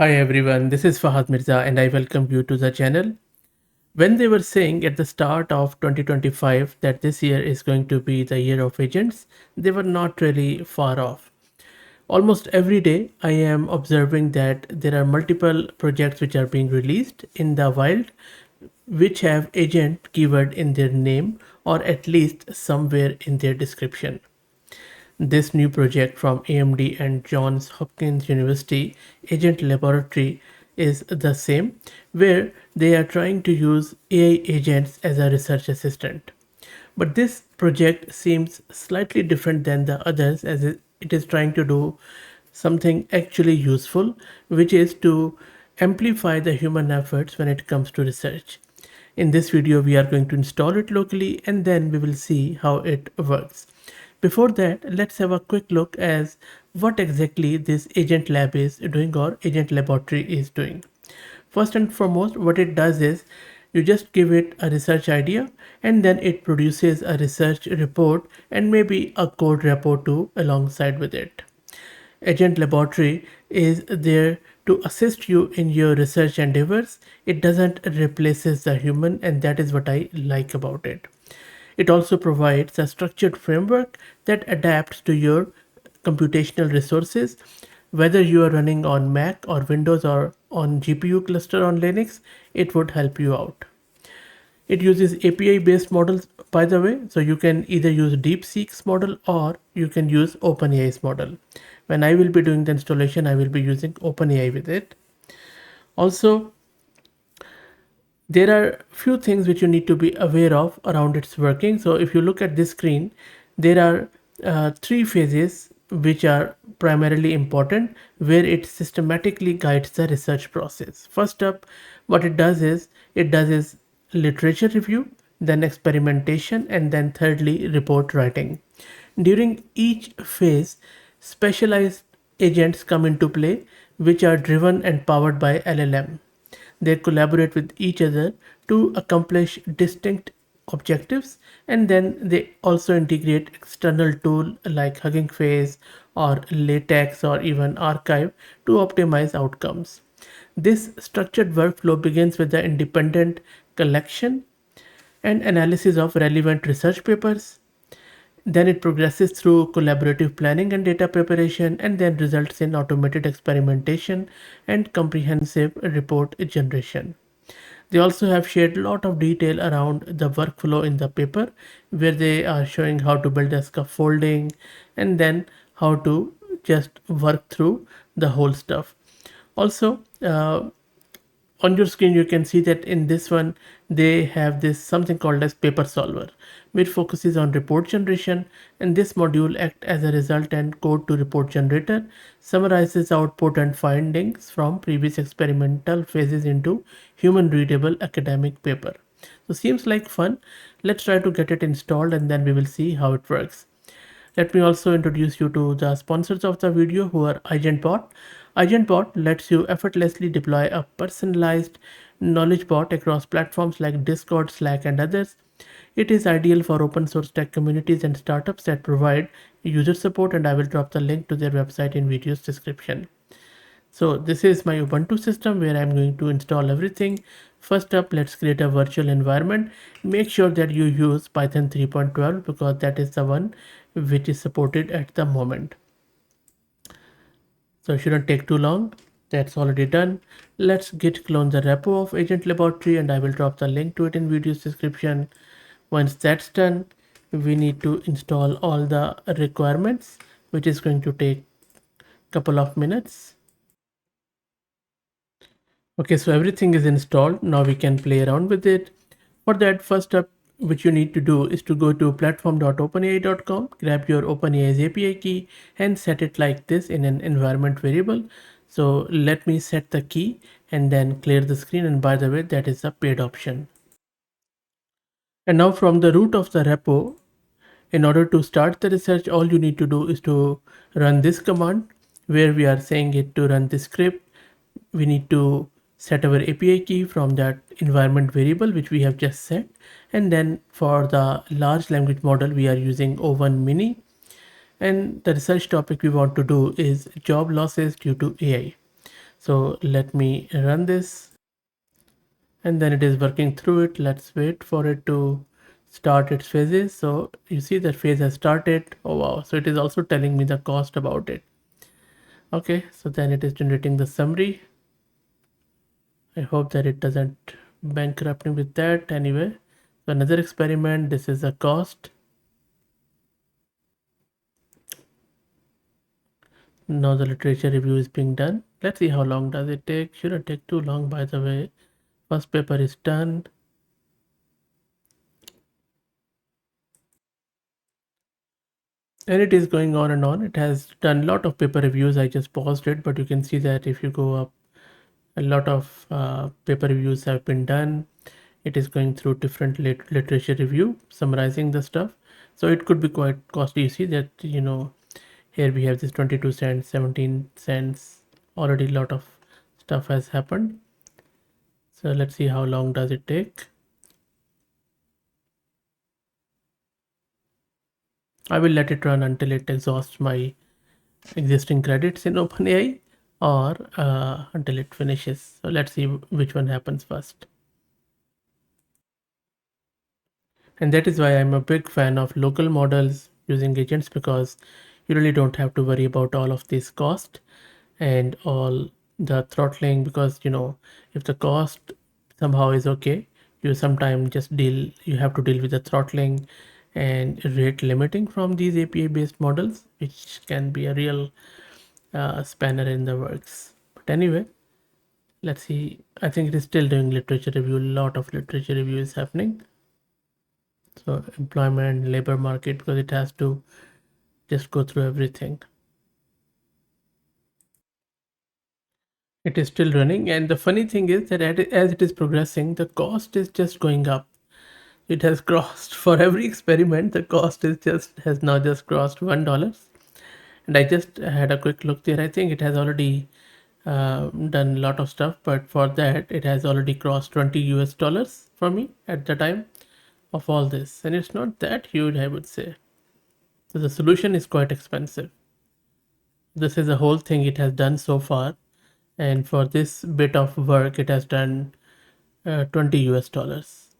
Hi everyone, this is Fahad Mirza and I welcome you to the channel. When they were saying at the start of 2025 that this year is going to be the year of agents, they were not really far off. Almost every day, I am observing that there are multiple projects which are being released in the wild which have agent keyword in their name or at least somewhere in their description. This new project from AMD and Johns Hopkins University Agent Laboratory is the same, where they are trying to use AI agents as a research assistant. But this project seems slightly different than the others as it is trying to do something actually useful, which is to amplify the human efforts when it comes to research. In this video, we are going to install it locally and then we will see how it works. Before that, let's have a quick look as what exactly this agent lab is doing or agent laboratory is doing. First and foremost, what it does is you just give it a research idea and then it produces a research report and maybe a code repo too alongside with it. Agent Laboratory is there to assist you in your research endeavors. It doesn't replaces the human, and that is what I like about it. It also provides a structured framework that adapts to your computational resources. Whether you are running on Mac or Windows or on GPU cluster on Linux, it would help you out. It uses API based models, by the way, so you can either use DeepSeek's model or you can use OpenAI's model. When I will be doing the installation, I will be using OpenAI with it. Also, there are few things which you need to be aware of around its working. So if you look at this screen, there are three phases which are primarily important where it systematically guides the research process. First up, what it does is literature review, then experimentation, and then thirdly report writing. During each phase, specialized agents come into play which are driven and powered by LLM. They collaborate with each other to accomplish distinct objectives, and then they also integrate external tool like Hugging Face or Latex or even Archive to optimize outcomes. This structured workflow begins with the independent collection and analysis of relevant research papers. Then it progresses through collaborative planning and data preparation, and then results in automated experimentation and comprehensive report generation. They also have shared a lot of detail around the workflow in the paper, where they are showing how to build a scaffolding and then how to just work through the whole stuff. Also, on your screen you can see that in this one they have this something called as paper solver, which focuses on report generation, and this module acts as a result and code to report generator, summarizes output and findings from previous experimental phases into human readable academic paper. So seems like fun. Let's try to get it installed and then we will see how it works. Let me also introduce you to the sponsors of the video, who are AgentBot. AgentBot lets you effortlessly deploy a personalized knowledge bot across platforms like Discord, Slack, and others. It is ideal for open source tech communities and startups that provide user support, and I will drop the link to their website in video's description. So this is my Ubuntu system where I'm going to install everything. First up, let's create a virtual environment. Make sure that you use Python 3.12 because that is the one which is supported at the moment. So it shouldn't take too long. That's already done. Let's git clone the repo of Agent Laboratory and I will drop the link to it in video's description. Once that's done, we need to install all the requirements, which is going to take a couple of minutes. Okay, so everything is installed. Now we can play around with it. For that, first step which you need to do is to go to platform.openai.com, grab your OpenAI's API key and set it like this in an environment variable. So let me set the key and then clear the screen, and by the way, that is the paid option. And now from the root of the repo, in order to start the research, all you need to do is to run this command where we are saying it to run this script. We need to set our API key from that environment variable which we have just set, and then for the large language model we are using O1 mini, and the research topic we want to do is job losses due to AI. So let me run this, and then it is working through it. Let's wait for it to start its phases. So you see that phase has started. Oh wow, so it is also telling me the cost about it. Okay, so then it is generating the summary. I hope that it doesn't bankrupt me with that. Anyway, so another experiment. This is a cost. Now the literature review is being done. Let's see how long does it take. Shouldn't take too long, by the way. First paper is done. And it is going on and on. It has done a lot of paper reviews. I just paused it, but you can see that if you go up, a lot of paper reviews have been done. It is going through different literature review, summarizing the stuff. So it could be quite costly. You see that, here we have this 22 cents, 17 cents. Already a lot of stuff has happened. So let's see how long does it take. I will let it run until it exhausts my existing credits in OpenAI, or until it finishes. So let's see which one happens first. And that is why I'm a big fan of local models using agents, because you really don't have to worry about all of this cost and all the throttling, because if the cost somehow is okay, you sometimes just you have to deal with the throttling and rate limiting from these API based models, which can be a real spanner in the works. But anyway, let's see. I think it is still doing literature review. A lot of literature review is happening. So employment, labor market, because it has to just go through everything. It is still running, and the funny thing is that as it is progressing, the cost is just going up. It has crossed for every experiment. The cost is just has now just crossed $1, and I just had a quick look there. I think it has already done a lot of stuff, but for that it has already crossed 20 US dollars for me at the time of all this, and it's not that huge, I would say. So the solution is quite expensive. This is the whole thing it has done so far, and for this bit of work it has done 20 US dollars,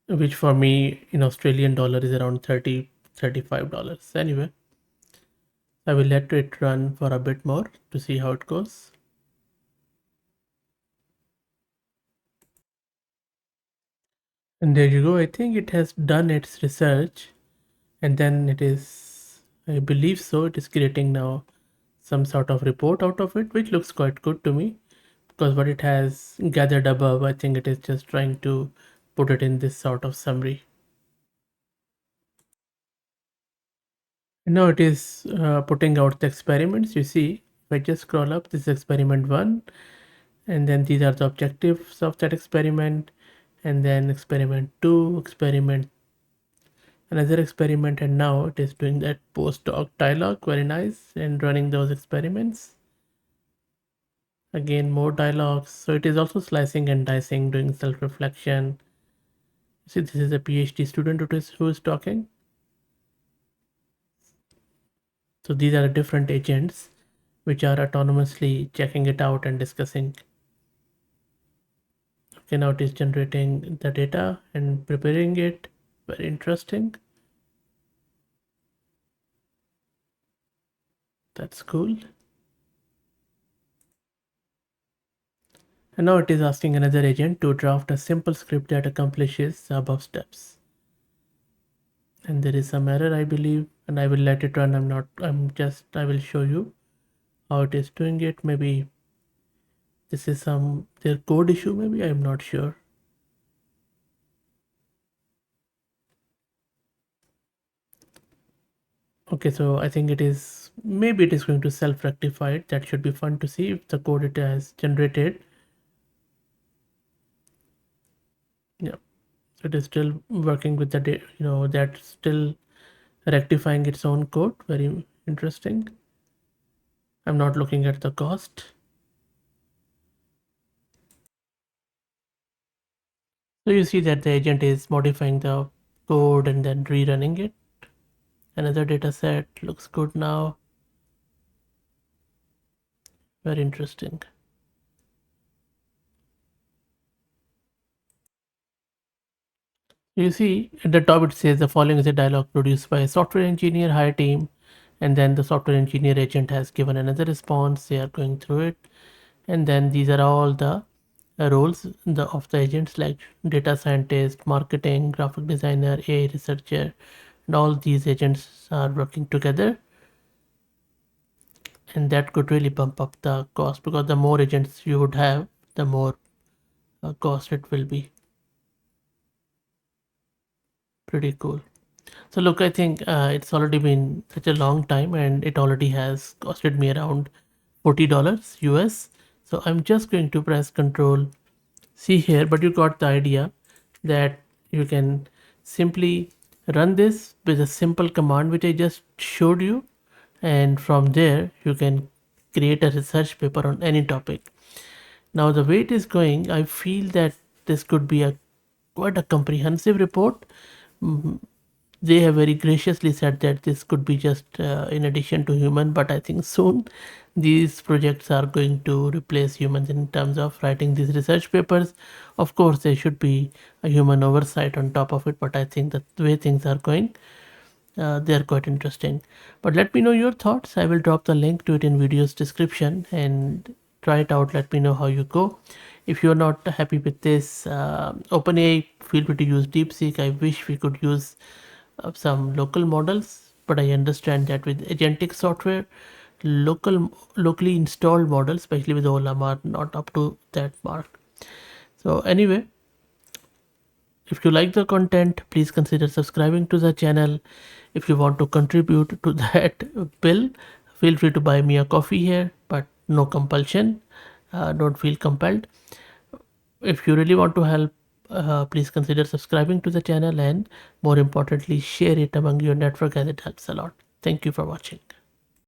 which for me in Australian dollar is around 30 $35. Anyway, I will let it run for a bit more to see how it goes. And there you go. I think it has done its research, and then it is, I believe so, it is creating now some sort of report out of it, which looks quite good to me, because what it has gathered above, I think it is just trying to put it in this sort of summary. And now it is putting out the experiments. You see, if I just scroll up, this is experiment one, and then these are the objectives of that experiment, and then experiment two, experiment, another experiment, and now it is doing that postdoc dialogue. Very nice, and running those experiments. Again, more dialogues. So it is also slicing and dicing, doing self-reflection. See, this is a PhD student who is talking. So these are different agents which are autonomously checking it out and discussing. Okay, now it is generating the data and preparing it. Very interesting. That's cool. And now it is asking another agent to draft a simple script that accomplishes the above steps. And there is some error, I believe, and I will let it run. I will show you how it is doing it. Maybe this is their code issue, maybe, I'm not sure. Okay, so I think maybe it is going to self-rectify it. That should be fun to see if the code it has generated. Yeah, so it is still working with that's still rectifying its own code. Very interesting. I'm not looking at the cost. So you see that the agent is modifying the code and then rerunning it. Another data set looks good now. Very interesting. You see, at the top it says the following is a dialogue produced by a software engineer, hire team, and then the software engineer agent has given another response. They are going through it, and then these are all the roles of the agents like data scientist, marketing, graphic designer, AI researcher, and all these agents are working together, and that could really bump up the cost because the more agents you would have, the more cost it will be. Pretty cool. So look, I think it's already been such a long time and it already has costed me around $40 US. So I'm just going to press Control C here, but you got the idea that you can simply run this with a simple command which I just showed you, and from there you can create a research paper on any topic. Now the way it is going, I feel that this could be a quite a comprehensive report. Mm, they have very graciously said that this could be just in addition to human, but I think soon these projects are going to replace humans in terms of writing these research papers. Of course there should be a human oversight on top of it, but I think that the way things are going, they are quite interesting. But let me know your thoughts. I will drop the link to it in video's description and try it out. Let me know how you go. If you're not happy with this OpenAI, feel free to use DeepSeek. I wish we could use some local models, but I understand that with agentic software, locally installed models, especially with OLAM, are not up to that mark. So anyway, if you like the content, please consider subscribing to the channel. If you want to contribute to that bill, feel free to buy me a coffee here, but no compulsion. Don't feel compelled. If you really want to help, please consider subscribing to the channel and more importantly, share it among your network as it helps a lot. Thank you for watching.